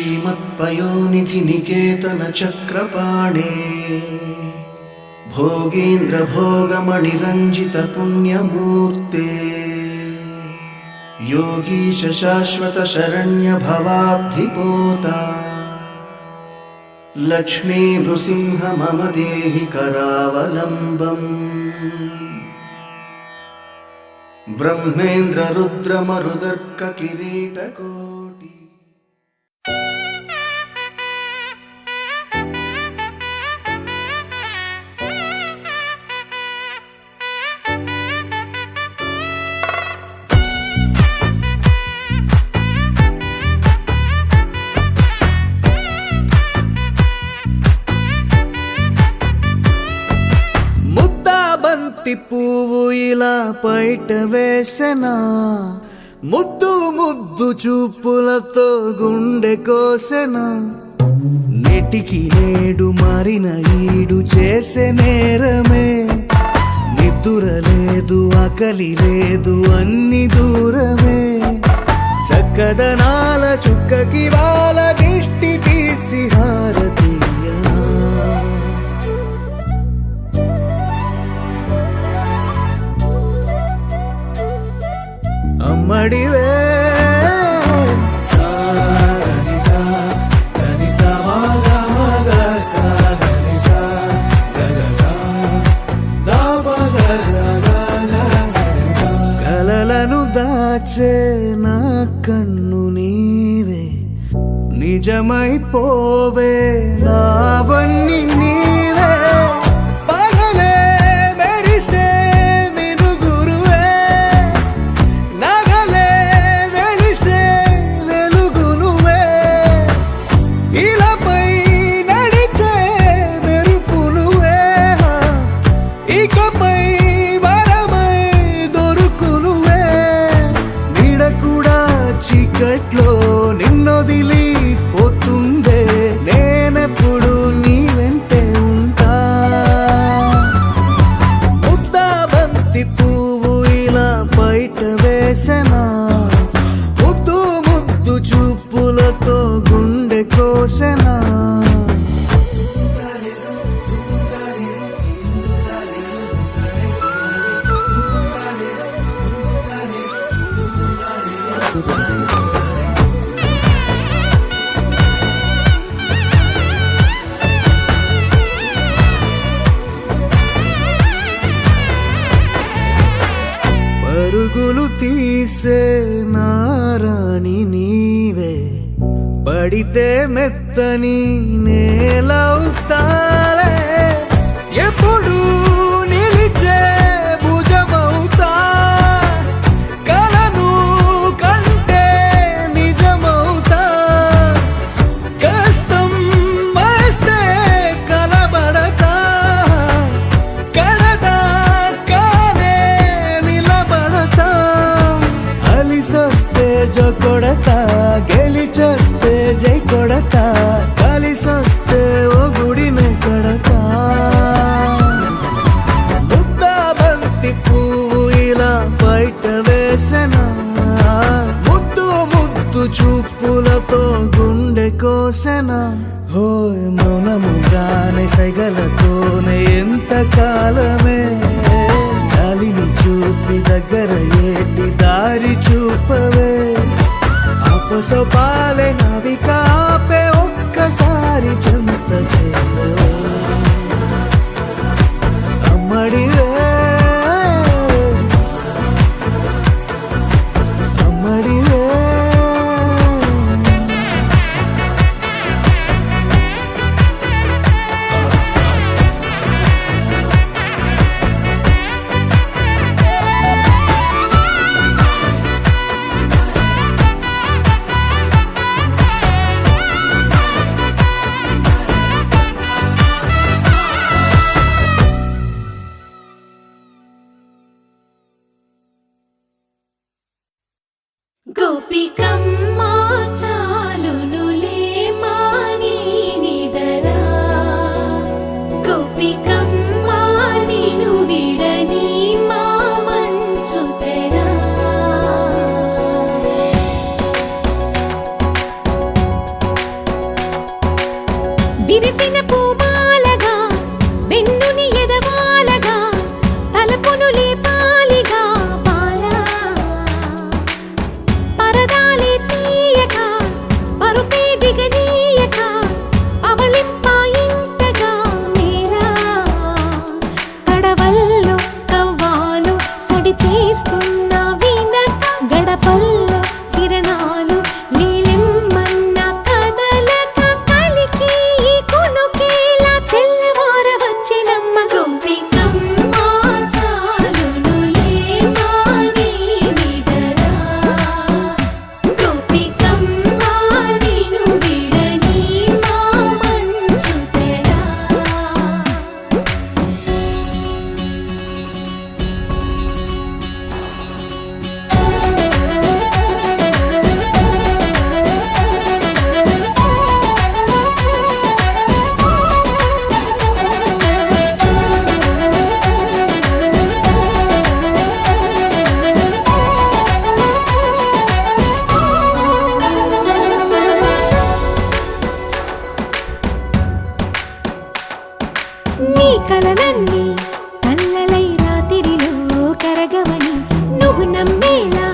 श्रीमत्पयोनिधि निकेतन चक्रपाणे भोगीन्द्र भोगमणिरञ्जित पुण्यमूर्ते योगीश शाश्वत शरण्य भवाब्धिपोता लक्ष्मी नृसिंह मम देहि करावलम्बम् ब्रह्मेन्द्र रुद्र मरुदर्क किरीटकोटि పువ్వు ఇలా బయట వేసెనా ముద్దు ముద్దు చూపులతో గుండె కోసెనా నెటికి నేడు మారిన ఈడు చేసే నేరమే నిద్ర లేదు ఆకలి లేదు అన్ని దూరమే చక్కదనాల చుక్కకి వాళ్ళ దిష్టి తీసి హారతీయనా అమ్మడివే కలలను దాచే నా కన్ను నీవే నిజమైపోవే నావన్నీ నీవే పగలే మెరిసే చీకట్లో నిన్నొదిలి పోతుందే నేనెప్పుడు నీ వెంటే ఉంటా ముద్దా బంతి పువ్వు ఇలా బయట వేసెనా ముద్దు ముద్దు చూపులతో గుండె కోసెనా పరుగులు తీసే నారాణి నీవే పడితే మెత్తని నేలవుతాలే ఎప్పుడు నిలిచే భుజమవుతా కలను కంటే నిజమవుతా కష్టం వస్తే కలబడతా అలిసొస్తే జో కొడతా గెలిచొస్తే జై కొడతా కలిసొస్తే ఓ గుడినే కడతా ముద్దా బంతి పువ్వు ఇలా బయట వేసెనా ముద్దు ముద్దు చూపులతో గుండె కోసెనా హోయ్ మౌనముగానే సైగలతోనే ఎంత కాలమే జాలిని చూపి దగ్గర ఏటి దారి చూపవే అపసోపాలే నావిక ఆపే ఒక్కసారి చెంత చేరవే అమ్మడివే అమ్మడివే గోపికమ్మా చాలునులే మాని నిదరా గోపికమ్మా నిను విడని మా నీ కలలన్నీ కల్లలై రాత్రిలో కరగవని నువ్వు నమ్మేలా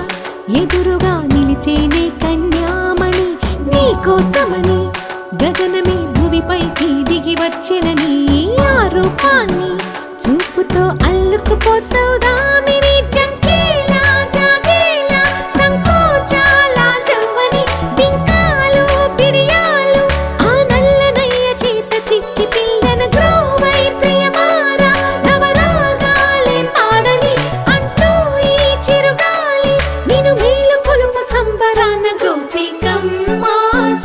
ఎదురుగా నిలిచేనే కన్యామణి నీ కోసమని గగనమే భువిపైకి దిగి వచ్చినని ఆ రూపాన్ని చూపుతో అల్లుకుపోసౌదామిని జంకేలా జాగేలా సంకోచాల జవ్వని బింకాలు బిరియాలు ఆ నల్లనయ్య చేత చిక్కి పిల్లన గ్రోవై ప్రియమారా నవరాగాలే పాడని అంటూ ఈ చిరుగాలి నిన్ను మేలు పొలుపు సంబరాన గోపికమ్మ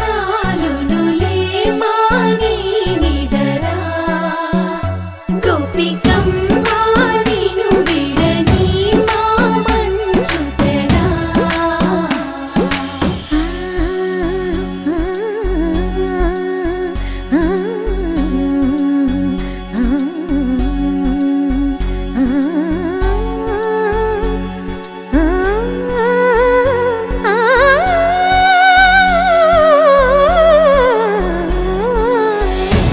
చాలునులే మాని నిదరా గోపికమ్మ నిన్ను విడని మా మంచు తెరా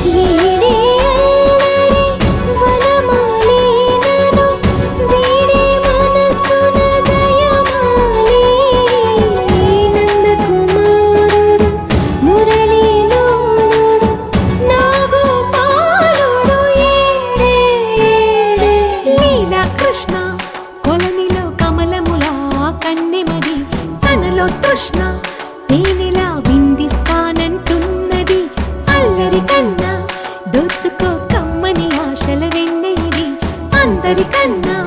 వీడే అల్లరి వనమాలినను వీడే మనసున దయమాలి నందకుమారుడు మురళీలోనుడు నాగోపాలుడు ఏడే లీలా కృష్ణ కొలనిలో కమలములా కన్నెమది తనలో తృష్ణ తేనెలా విందిస్తానంటున్నది అల్లరి కన్నా దోచుకో కమ్మని ఆశల వెన్నెయిది అందరికన్నా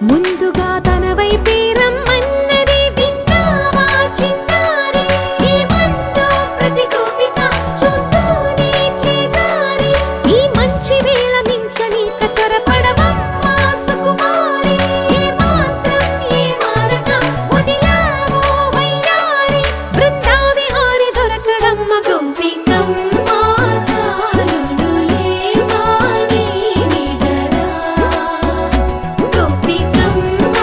ముందుగా తన వైపే రమ్మన్నది విన్నావా చిన్నారి ఈ మందు ప్రతి గోపిక చూస్తూనే చేజారి ఈ మంచి వేళ మించని కతరపడవమ్మ సుకుమారి ఏ మాత్రం ఏ మారక వదిలావో వయ్యారి బృందావిహారి దొరకడమ్మ గోపికమ్మ చాలునులే మాని నిదరా గోపికమ్మ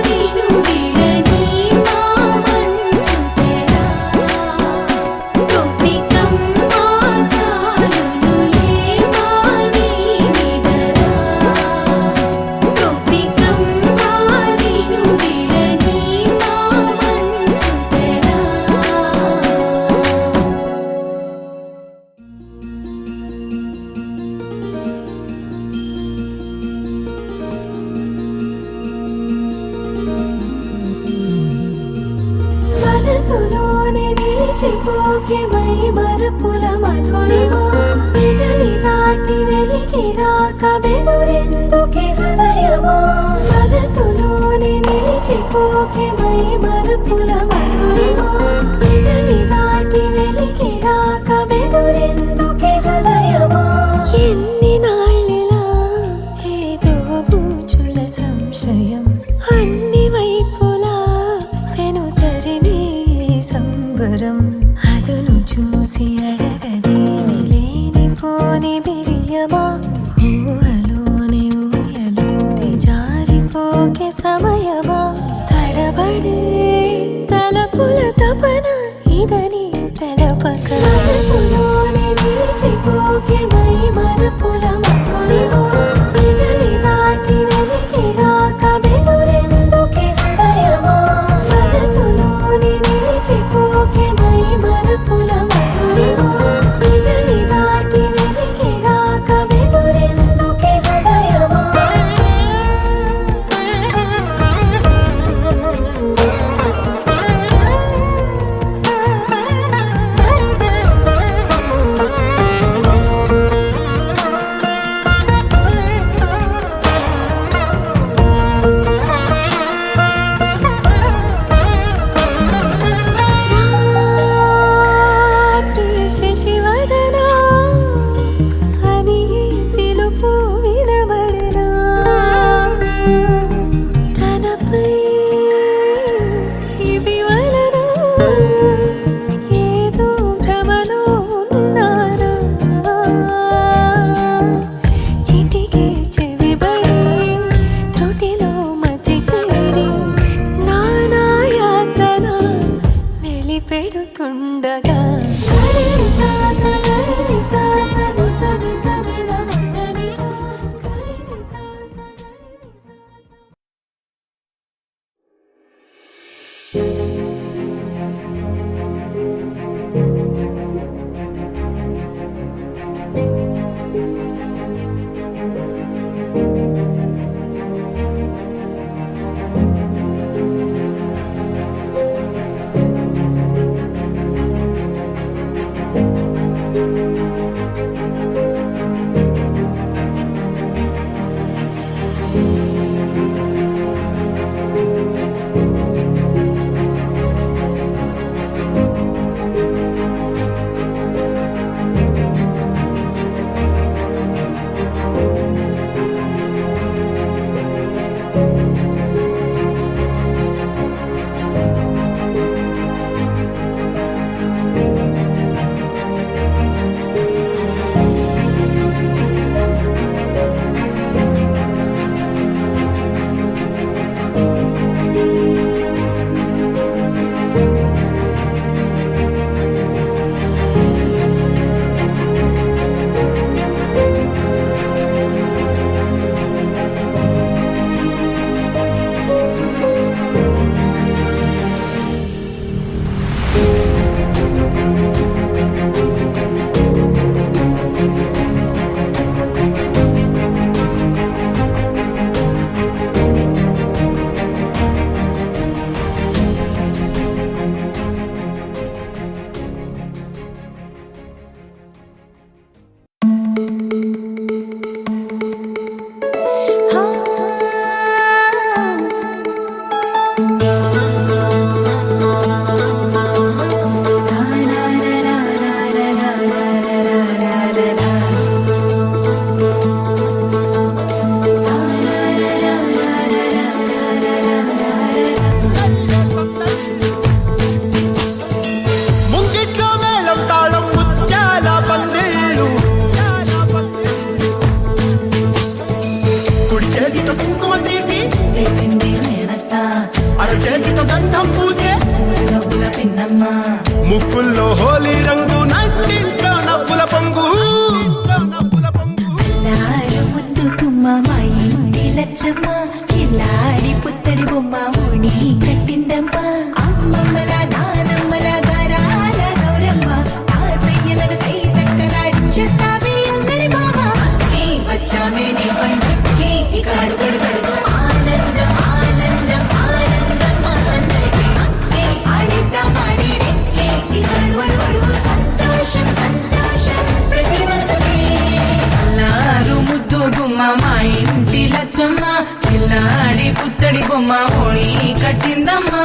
నిన్ను విడని మా మంచు తెరా గోపికమ్మ చాలునులే మాని నిదరా గోపికమ్మ నిన్ను విడని మా మంచు తెరా మనసులోనే నిలిచిపోకే మై మరపుల మధురిమా పెదవి దాటి వెలికి రాక బెదురెందుకే హృదయమా మనసులోనే నిలిచిపోకే మై మరపుల మధురిమా పెదవి దాటి వెలికి రాక బెదురెందుకే హృదయమా ఎన్ని నాళ్ళిలా ఏదో బూచుల సంశయం అన్ని వైపులా వెనుతరిమే సంబరం అదును చూసి అడగదేమి లేనిపోని బిడియమా ఊహలోని ఊయలోకి జారిపోకే సమయమా తడబడే తల గంధం పూసే సూసులోపుల పిన్నమ్మ ముక్కుల్లో హోలీ రంగు నట్టింట్లో నవ్వుల పొంగు అల్లారు ముద్దు గుమ్మ మా ఇంటి లచ్చమ్మ ఇల్లాడి పుత్తడి బొమ్మ ఓణి కట్టిందమ్మ అమ్మమ్మల నానమ్మల గారాల గౌరమ్మ తాతయ్యలను కై తట్టలాడించేస్తావే అందరి బావ అక్కి వచ్చామే నీ పండక్కి ఇక అడుగడుగడుగు ఆనందం ఆనందం ఆనందం మనందరికీ అక్కి ఆడిద్దాం ఆడిడెక్కి ఇక అడుగడుగడుగు సంతోషం సంతోషం ప్రతి మనసుకి అల్లారు ముద్దు గుమ్మ మా ఇంటి లచ్చమ్మ పిల్లాడి పుత్తడి బొమ్మ ఓణి కట్టిందమ్మా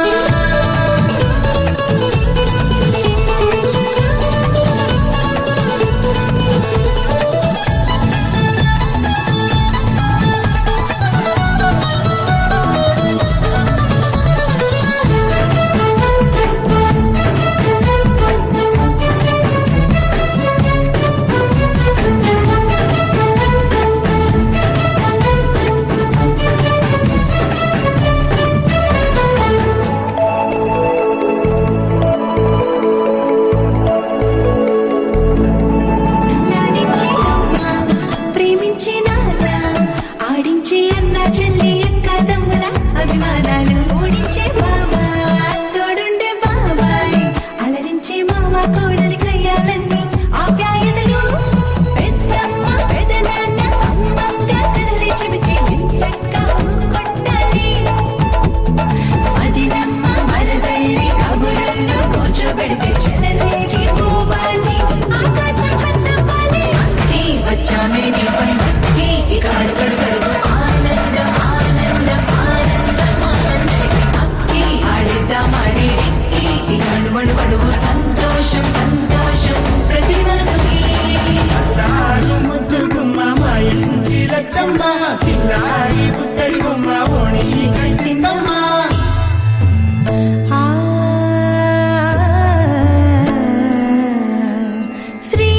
లాలించే అమ్మ ప్రేమించే నాన్న ఆడించే అన్న చెల్లి అక్క తమ్ముల అభిమానాలు ఓడించే బాబా తోడుండే బాబాయ్ అలరించే మామ కోడలి కయ్యాలన్నీ ఆప్యాయతలు పెద్దమ్మ పెదనాన్న అమ్మంగా కథలే చెబితే ఎంచక్కా ఊకొట్టాలి అదినమ్మ మరదల్లి కబురుల్లో కూర్చోబెడితే చెలరేగి పోవాలి ఆకాశం హద్దవ్వాలి అక్కి వచ్చామే నీ పండక్కి ఇక అడుగడుగడుగు ఆనందం ఆనందం ఆనందం ఆనందరికి అక్కి ఆడిద్దాం ఆడిడిక్కి ఇక అడుగడుగడుగు సంతోషం సంతోషం ప్రతి మనసుకి ముద్దు గుమ్మ మా ఇంటి లచ్చమ్మ పిల్లాడి పుత్తడి బొమ్మ ఓణి కట్టిందమ్మా శ్రీ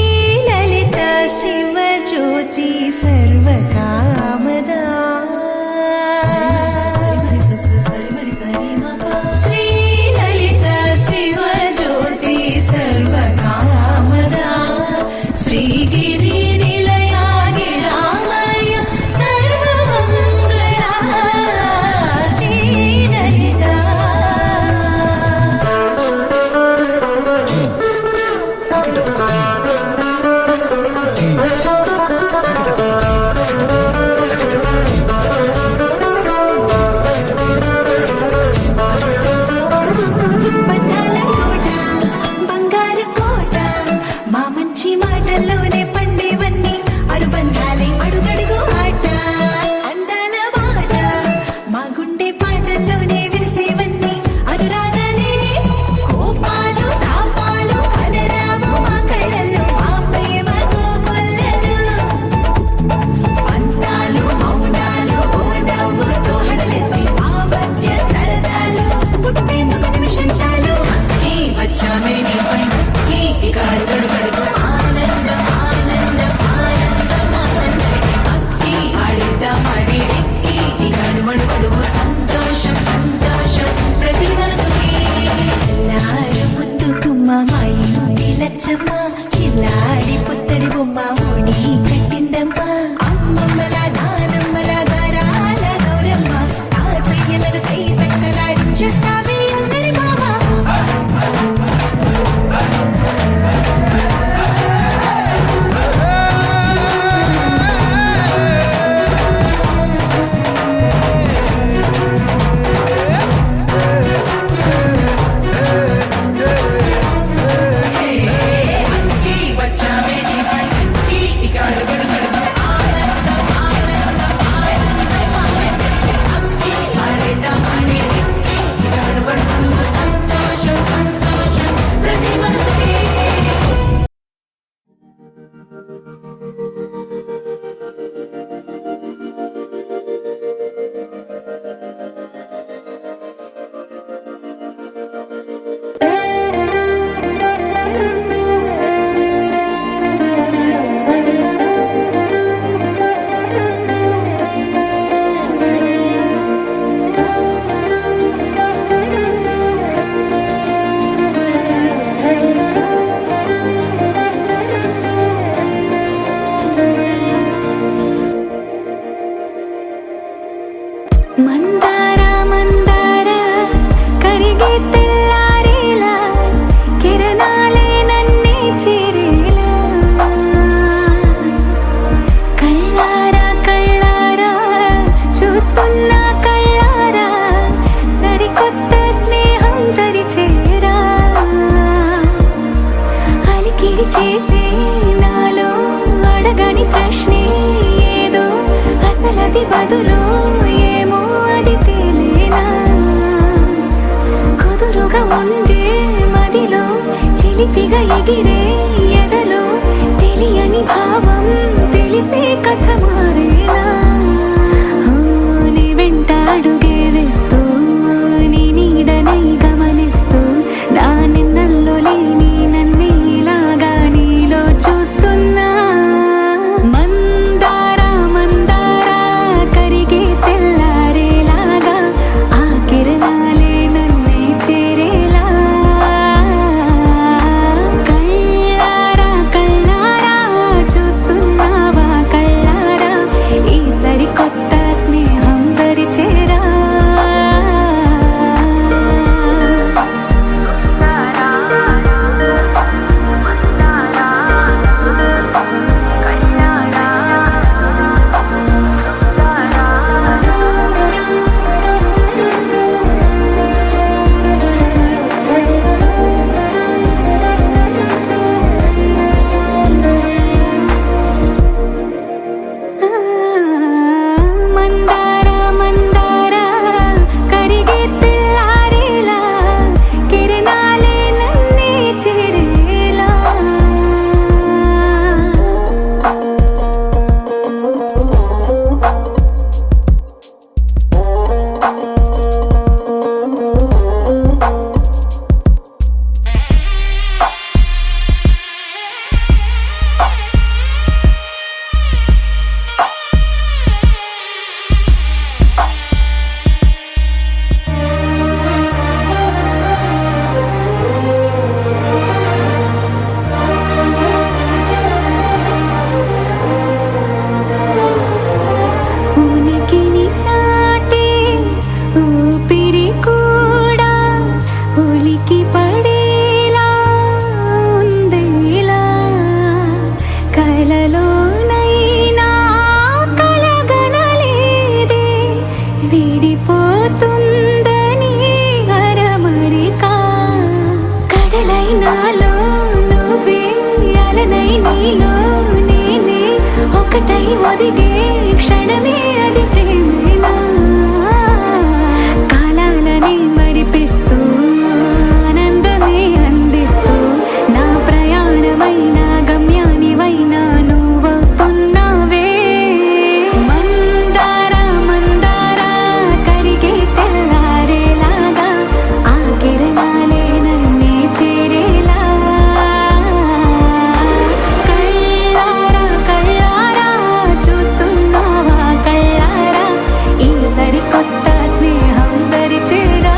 లలిత శివ జ్యోతి సర్వకామదా శ్రీ లలిత శివ జ్యోతి సర్వకామదా శ్రీగిరి నిలయాగి రామయ సర్వమంగళ మందార మందార కరిగే తెల్లారేలా కిరణాలే నన్నే చేరేలా కళ్ళారా కళ్ళారా చూస్తున్నా కళ్ళారా సరికొత్త స్నేహం తరిచేరా అలికిడి చేసే నాలో అడగని ప్రశ్నే ఏదో అసలది బదులు ఏమో అది తేలేనా కుదురుగా ఉండే మదిలో చిలిపిగా ఎగిరే ఎదలో తెలియని భావం తెలిసే కథ మారేనా నీ వెంట అడుగే వేస్తూ నీ నీడనై గమనిస్తూ నా నిన్నల్లో లేని నన్నే ఇలాగా నీలో చూస్తున్నా మందార మందార కరిగే తెల్లారేలాగా ఆ కిరణాలే నన్నే చేరేలా కళ్ళారా కళ్ళారా చూస్తున్నావా కళ్ళారా ఈ సరికొత్త స్నేహం పరిచేరా మందార మందార కరిగే తెల్లారేలా కిరణాలే నన్నే చేరేలా ఉనికిని చాటే ఊపిరి కూడా ఉలికి పడేలా ఉందేలా కలలోనైనా కలగనలేదే విడిపోతుందని అరమరికా కడలై నాలో నువ్వే అలనై నీలో నేనే ఒకటై ఒదిగే క్షణమే అది ప్రేమేనా కాలాలని మరిపిస్తూ ఆనందమే అందిస్తూ నా ప్రయాణమైన గమ్యానివైనా నువ్వవుతున్నావే మందార మందార కరిగే తెల్లారేలాగా ఆ కిరణాలే నన్నే చేరేలా కళ్ళారా కళ్ళారా చూస్తున్నావా కళ్ళారా ఈ సరికొత్త స్నేహం పరిచేరా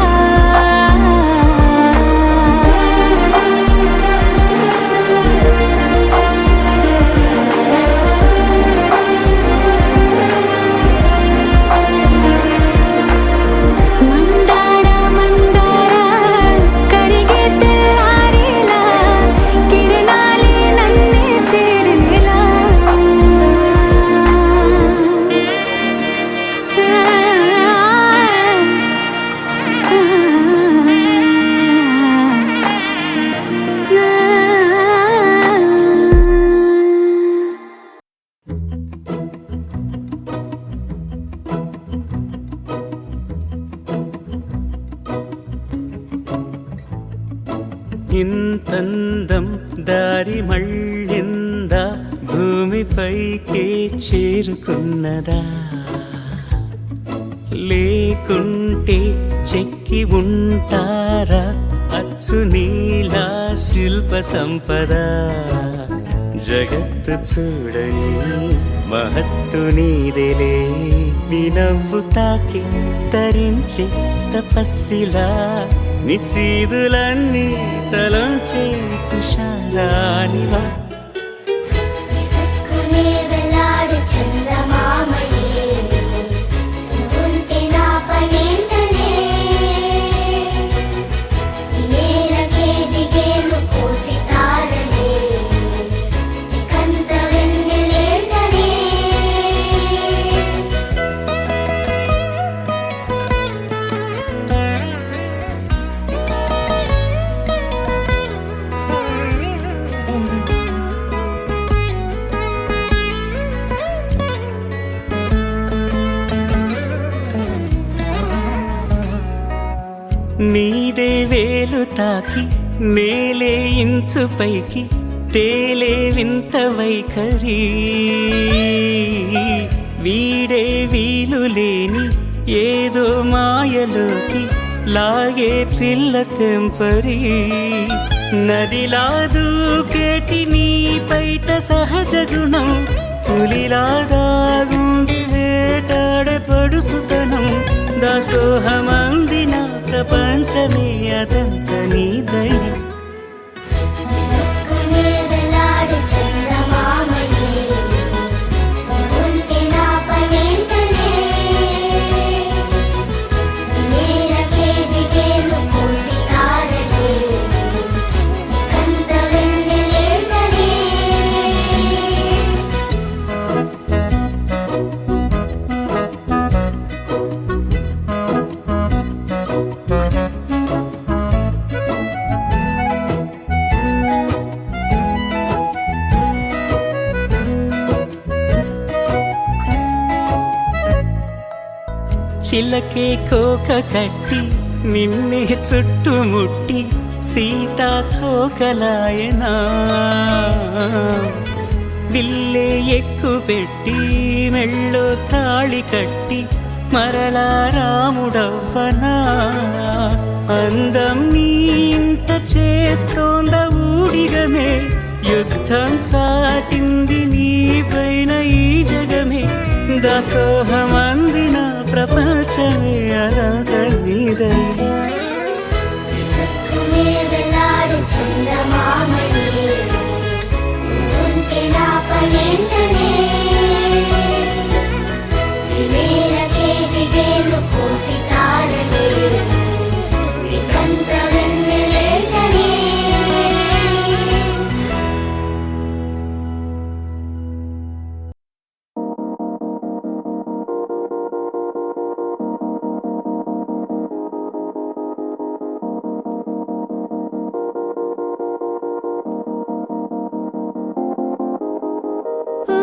మందార మందార కరిగే తెల్లారేలా కిరణాలే నన్నే చేరేలా ఇంతందం దారి మళ్ళిందా భూమిపైకే చేరుకున్నదా లేకుంటే చెక్కి ఉంటారా అచ్చు నీలా శిల్ప సంపద జగత్తు చూడని మహత్తు నీదేలే నీ నవ్వు తాకి తరించే తపస్సిలా నిశీదులన్నీ తలంచే తుషారానివా విసుక్కునే వెలాడు చందమామయే ఉంటే నా నీదే వేలు తాకి నేలే ఇంచు పైకి తేలే వింత వైఖరి వీడే వీలు లేని ఏదో మాయలోకి లాగే పిల్ల తెంపరి నదిలా దూకేటి నీ పైట సహజ గుణం పులిలాదాగుండి వేటాడే పడుసుతనం దాసోహమందిన ప్రపంచమే అదంత నీ దయ విసుక్కునే వెలాడు చందమామయే ఉంటే నా పనేంటనే నేలకే దిగేను కోటి తారలే కంత వెన్నెలేంటనే చిలకే కోక కట్టి నిన్నే చుట్టుముట్టి సీతాకోకలాయనా విల్లే ఎక్కు పెట్టి మెళ్ళో తాళి కట్టి మరలా రాముడవ్వనా అందం నీ ఇంత చేస్తోంద ఊడిగమే యుద్ధం చాటింది నీ పైన ఈ జగమే దాసోహమందిన ప్రపంచమే అనంత నీదై విసుక్కునే వెలాడు చందమామయే ఉంటే నా పనేంటనే నేలకే దిగేను కోటి తారలే కంత వెన్నెలేంటనే ఓ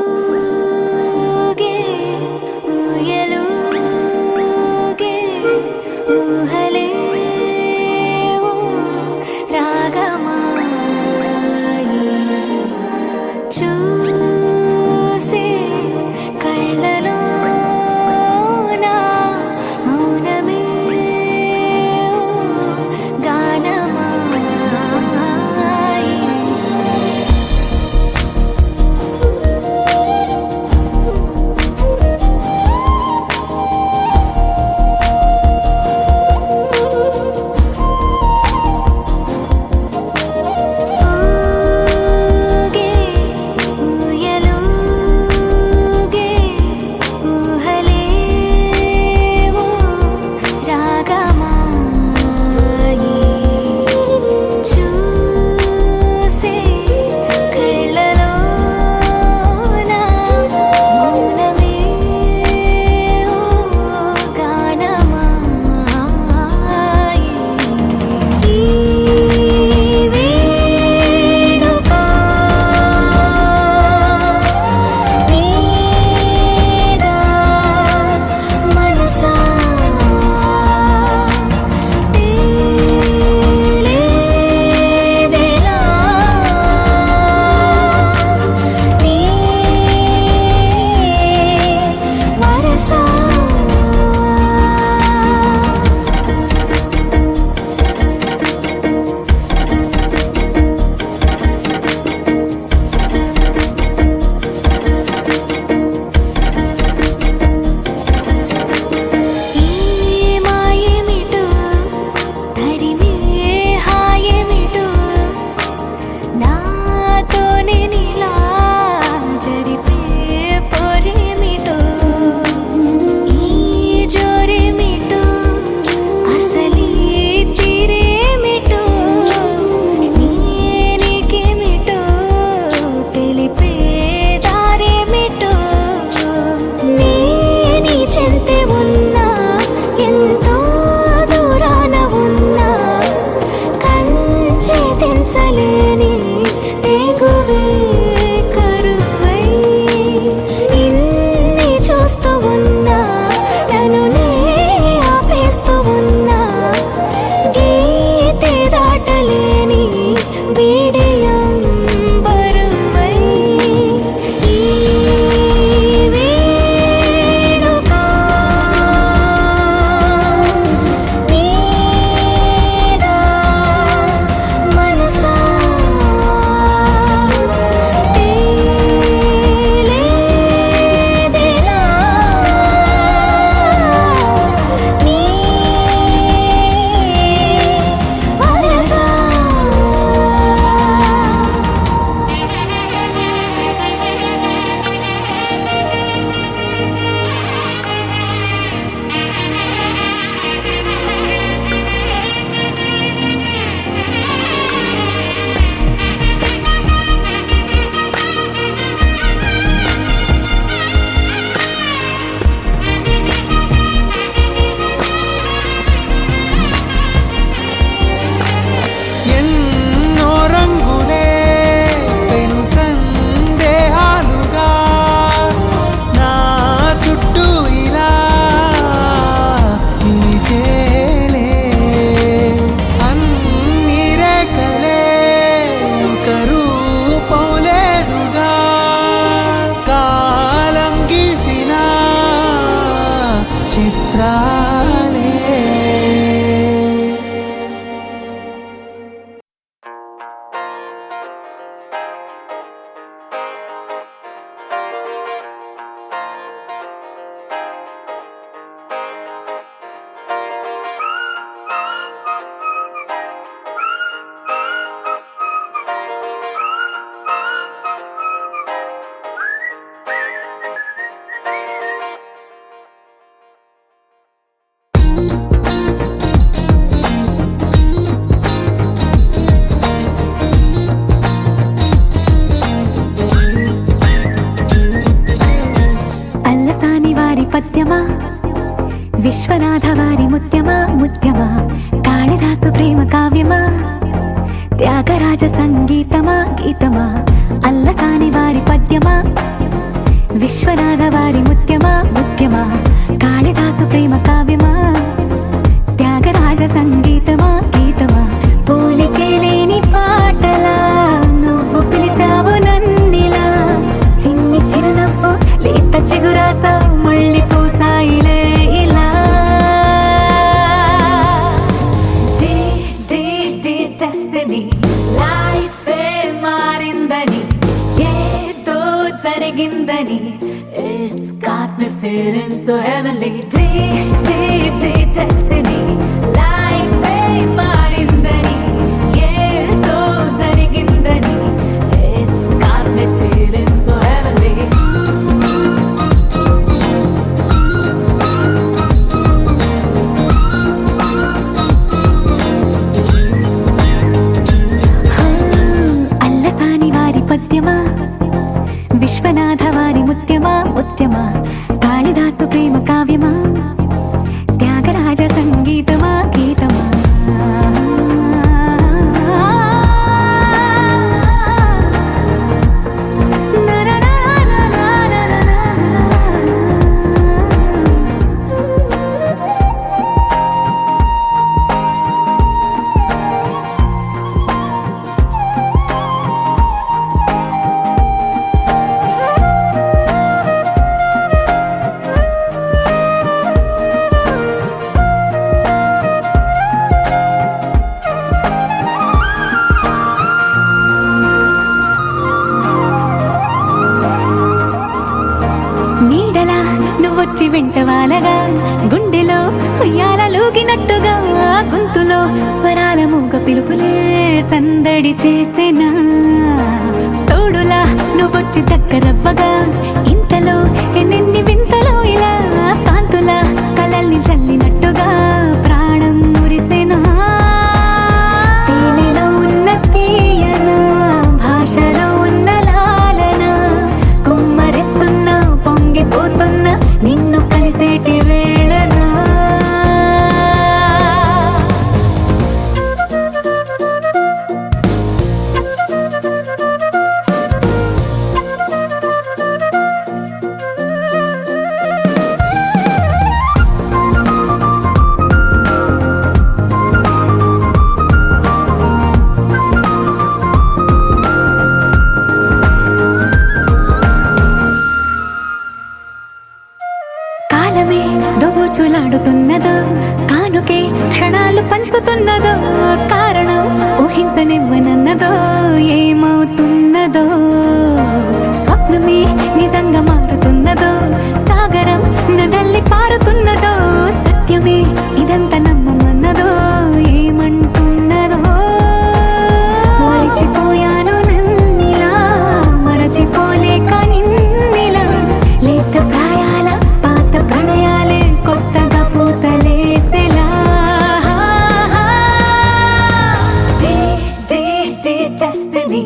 చిత్రాలే. అల్లసాని వారి పద్యమా, విశ్వనాథ వారి ముత్యమా ముత్యమా, కాళిదాసు ప్రేమ కావ్యమా, త్యాగరాజ సంగీతమా గీతమా. అల్లసాని వారి పద్యమా, విశ్వనాథ వారి ముత్యమా ముత్యమా, కాళిదాసు ప్రేమ కావ్యమా, త్యాగరాజ సంగీతమా గీతమా. పోలికే లేని పాటలా నువ్వు పిలిచావు నన్నిలా, చిన్ని చిరునవ్వు లేత చిగురాసావు మళ్ళీ పూసాయిలే ఇలా. డెస్టినీ లైఫే మారిందని ఏదో జరిగిందని, It's got me feeling so heavenly. Destiny లైఫే మారిందని ఏదో జరిగిందని, It's got me feeling so heavenly. Allasani వారి పద్యమా, విశ్వనాథ వారి ముత్యమా ముత్యమా, కాళిదాసు ప్రేమ కావ్యమా, త్యాగరాజ సంగీతమా గీతమా. నీడలా నువ్వొచ్చి వెంటవాలగా, గుండెలో ఉయ్యాలూగినట్టుగా, గొంతులో స్వరాల మూగ పిలుపులే సందడి చేసేనా. తోడులా నువ్వొచ్చి దగ్గరవ్వగా, ఇంతలో ఎన్నెన్ని వింతలో ఇలా, కాంతుల కలల్ని చల్లినట్టుగా ప్రాణం మురిసెనా. తేనెలో ఉన్న తీయన భాషలో ఉన్న లాలన, కుమ్మరిస్తున్నా పొంగిపోతున్నా నిన్ను కలిసేటి వేళనా. కాలమే దోబూచులాడుతున్నదో, కానుకే క్షణాలు పంచుతున్నదో, కారణం ఊహించనివ్వనన్నదో, ఏమవుతున్నదో. స్వప్నమే నిజంగా మారుతున్నదో, సాగరం నదల్లి పారుతున్నదో, సత్యమే ఇదంతా నమ్మమన్నదో, ఏమంటున్నదో. మరిచిపోయాను నన్నిలా, మరచిపోలేక నిన్నిలా, లేత ప్రాయాల పాత ప్రణయాలే కొత్తగా పూతలేసేలా. డెస్టినీ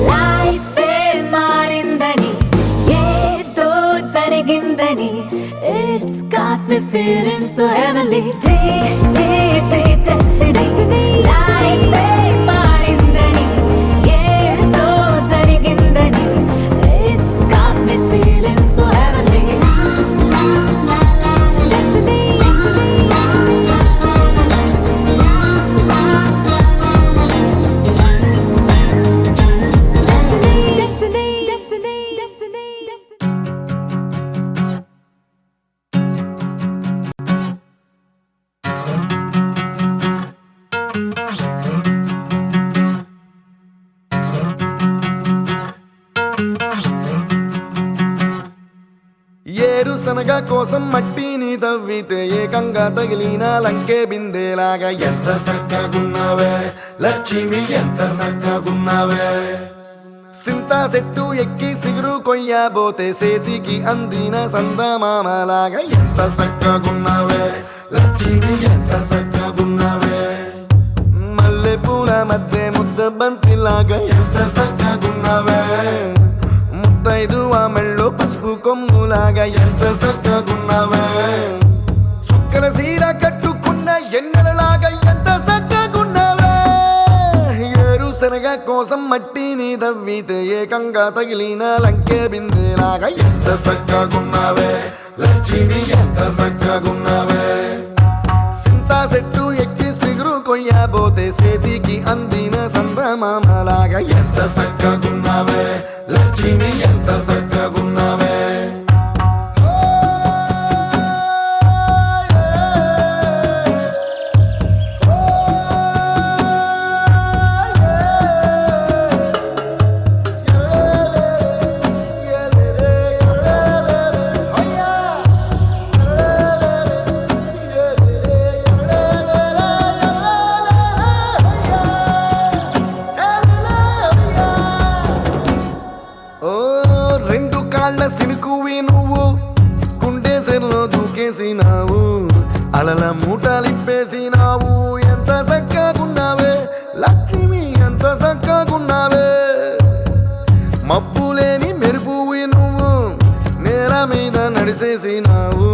లైఫే మారిందని ఏదో జరిగిందని, It's got me feeling so heavenly. Destiny లైఫే మారిందని ఏదో జరిగిందని, It's got me feeling so heavenly. శనగ కోసం మట్టిని తవ్వితే ఏకంగా తగిలిన లంకే బిందేలాగా ఎంత చక్కగున్నావే లక్ష్మి ఎంత చక్కగున్నావే సింతా చెట్టు ఎక్కి సిగురు కొయ్యబోతే చేతికి అందిన సందమామలాగా ఎంత చక్కగున్నావే లక్ష్మి ఎంత చక్కగున్నావే మల్లె పూల మధ్య ముద్ద బంతిలాగా ఎంత చక్కగున్నావే ముద్దైదు ఆ మెళ్ళో పసుపు కొమ్ములాగా ఎంత చక్కగున్నావే సుక్కల సీర కట్టుకున్న ఎన్నెలలాగా ఎంత చక్కగున్నావే ఏరు శనగ కోసం మట్టిని తవ్వితే ఏకంగా తగిలిన లంకే బిందేలాగా ఎంత చక్కగున్నావే లక్ష్మి ఎంత చక్కగున్నావే సింతా చెట్టు ఎక్కి సిగురు కొయ్యబోతే చేతికి అందిన సందమామలాగా ఎంత చక్కగున్నావే లక్ష్మి ఎంత చక్కగున్నావే రెండు కాళ్ళ సినుకువి నువ్వు గుండెసెల్లో దూకేసినావు అలల మూటలిప్పేసినావు ఎంత చక్కగున్నావే లక్ష్మి ఎంత చక్కగున్నావే మబ్బులేని మెరుపువి నువ్వు నేల మీద నడిసేసినావు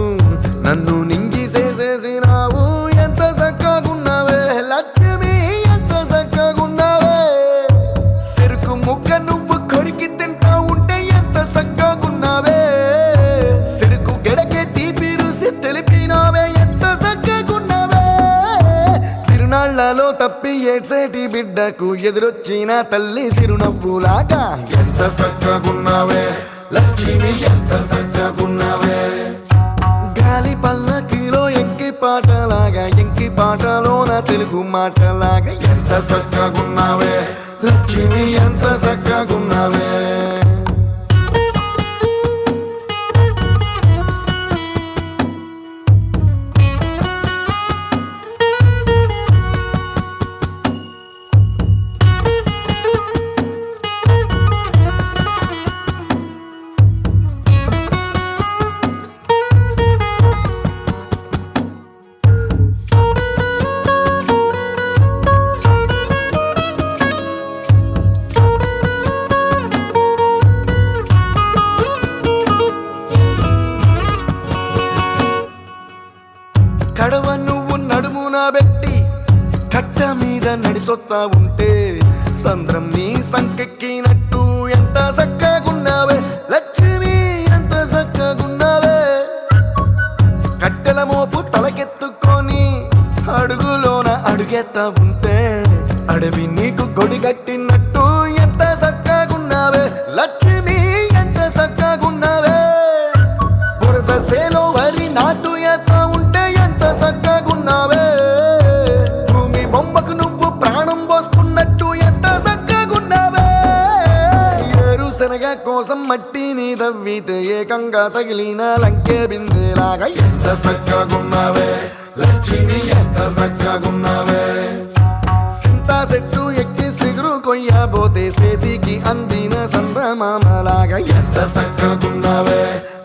నన్ను నింగిసేసేసినావు ఎంత చక్కగున్నావే లక్ష్మి ఎంత చక్కగున్నావే చెరుకు ముక్క నువ్వు కొరికి తింటా ఉంటే ఎంత చక్కగున్నావే చెరుకు గెడకే తీపి రుసి తెలిపినావే ఎంత చక్కగున్నావే తిరునాళ్లలో తప్పి ఏడ్సేటి బిడ్డకు ఎదురొచ్చిన తల్లి చిరునవ్వులాగా ఎంత చక్కగున్నావే లక్ష్మి ఎంత చక్కగున్నావే గాలి పల్లకిలో ఎంకి పాటలాగా ఎంకి పాటలోన తెలుగు మాటలాగా ఎంత చక్కగున్నావే లక్ష్మి ఎంత చక్కగున్నావే కడవ నువ్వు నడుమున పెట్టి కట్ట మీద నడిసొత్తా ఉంటే సంద్రం నీ సంకెక్కినట్టు ఎంత చక్కగున్నావే లక్ష్మి ఎంత చక్కగున్నావే కట్టెల మోపు తలకెత్తుకొని అడుగులోన అడుగెత్తా ఉంటే అడవి నీకు గొడిగట్టినట్టు ఎంత చక్కగున్నావే లక్ష్మి ఎంత చక్కగున్నావే బురద సేలో వరి నాటు ఎత్తా ఉంటే ఎంత చక్కగున్నావే భూమి బొమ్మకు నువ్వు ప్రాణం పోస్తున్నట్టు ఎంత చక్కగున్నావే ఏరు శనగ కోసం మట్టిని తవ్వితే ఏకంగా తగిలిన లంకే బిందేలాగా ఎంత చక్కగున్నావే లక్ష్మి ఎంత చక్కగున్నావే సింతా చెట్టు ఎక్కి సిగురు కొయ్యబోతే చేతికి అందిన సందమామలాగా ఎంత చక్కగున్నావే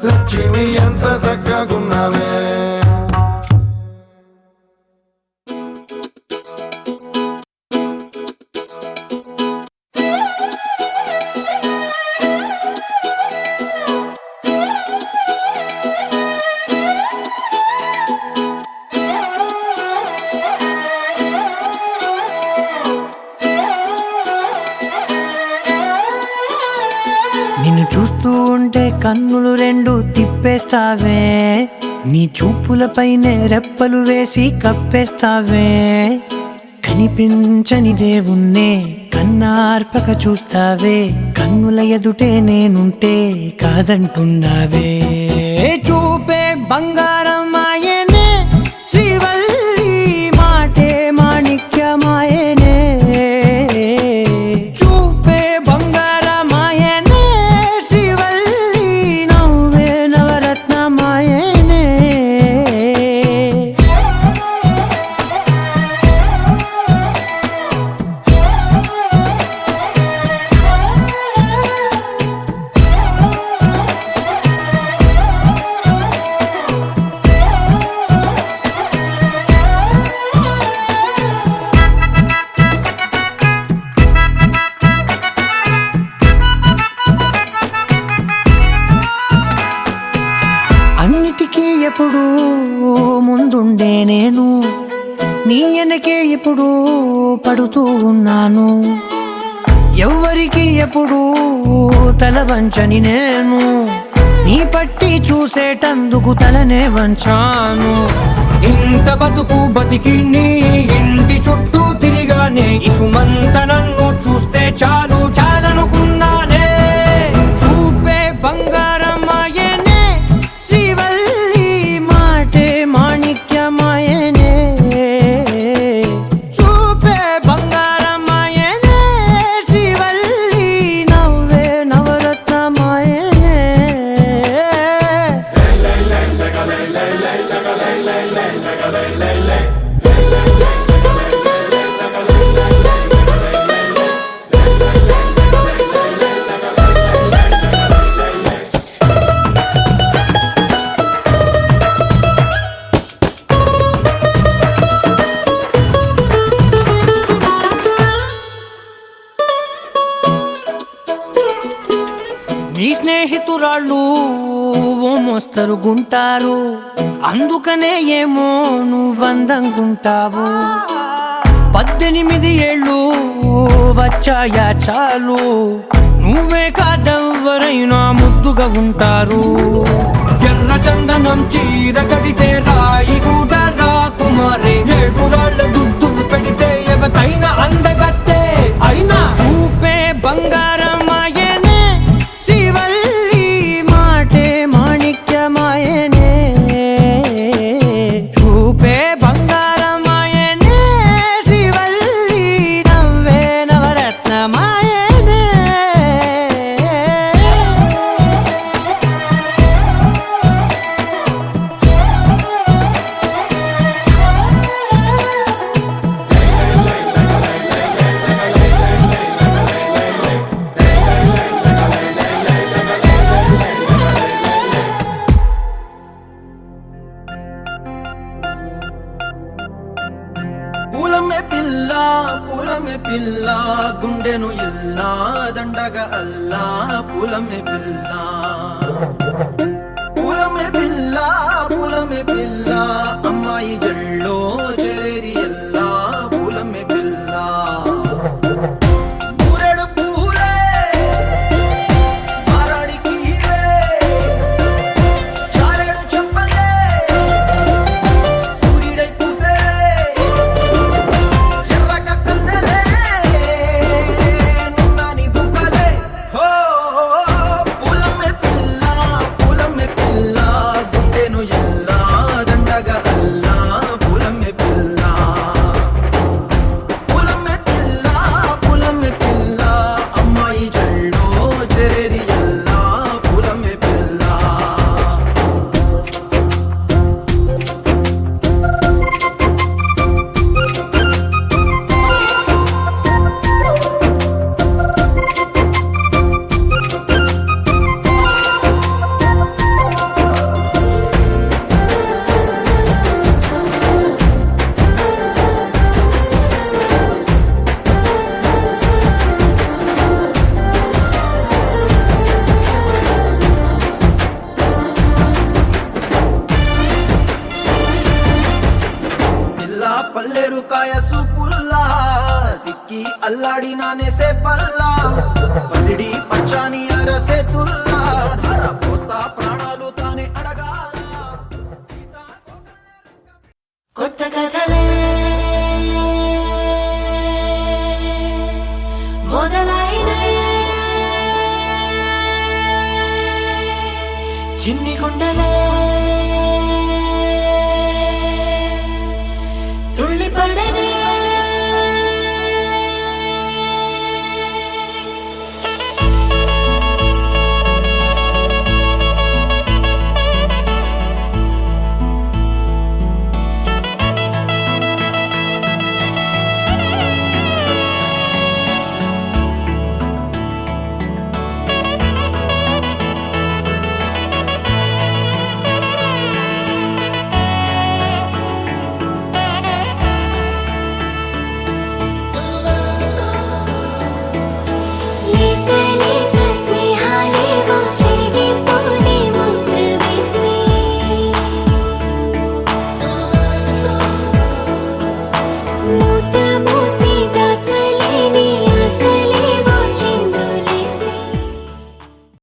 లక్ష్మి ఎంత చక్కగున్నావే నిన్ను చూస్తూ ఉంటే కన్నులు రెండు తిప్పేస్తావే నీ చూపులపైనే రెప్పలు వేసి కప్పేస్తావే కనిపించని దేవుణ్ణే కన్నార్పక చూస్తావే కన్నుల ఎదుటే నేనుంటే కాదంటున్నావే చూపే బంగారం ఆయనే శ్రీవల్లి మాటే మాణిక్యమాయనే చూపే బంగారమాయనే శ్రీవల్లి నవ్వే నవరత్నమాయనే ముందుండే నేను నీ వెనకే ఇప్పుడు పడుతూ ఉన్నాను. ఎవ్వరికి ఎప్పుడు తల వంచని నేను నీ పట్టి చూసేటందుకు తలనే వంచాను. ఇంత బతుకు బతికి నీ ఇంటి చుట్టూ తిరిగానే ఇసుమంత నన్ను చూస్తే చాలు చాలనుకున్నానే. చూపే బంగారమాయనే శ్రీవల్లి మాటే మాణిక్యమాయనే. చూపే బంగారమాయనే శ్రీవల్లి నవ్వే నవరత్నమాయనే. నీ స్నేహితురాళ్ళు ఓ మోస్తరు గుంటారు, అందుకనే ఏమో నువ్వందంగుంటావు. 18 ఏళ్ళు వచ్చాయా చాలు, నువ్వే కాదెవ్వరైనా ముద్దుగా ఉంటారు. ఎర్ర చందనం చీర కడితే రాయి కూడా రాకుమారే, 7 రాళ్ళ దుద్దులు పెడితే ఎవతైనా అందగత్తే అయినా. చూపే బంగారమాయనే శ్రీవల్లి మాటే మాణిక్యమాయనే. చూపే బంగారమాయనే శ్రీవల్లి నవ్వే నవరత్నమాయనే. పూలమే పిల్ల గుండెను ఇల్లా దండగా అల్లా. పూలమే పిల్ల పూలమే పిల్ల అమ్మాయి జల్లో చేరేది ఎల్లా. పూలమే పిల్ల పూరెడు పూలే మారాడికి చారెడు చెప్పలే సూర్యుడై పూసే ఎర్రగా కందలే నున్నాని బుక్కలే. హో పూలమే పిల్ల గుండెను ఎల్లా దండగా అల్లా. పూలమే పిల్ల అమ్మాయి జల్లో చేరేది ఎల్లా. పూలమే పిల్ల పిల్ల పల్లెరు కాయ సూపుల్లా సిక్కి అల్లాడి నానేసే పల్లా. పసిడి పచ్చాని అరసే తుల్లా ధర పోస్తా ప్రాణాలు తానే అడగాల. కొత్త కథలే మొదలైనయే, చిన్ని గుండెలే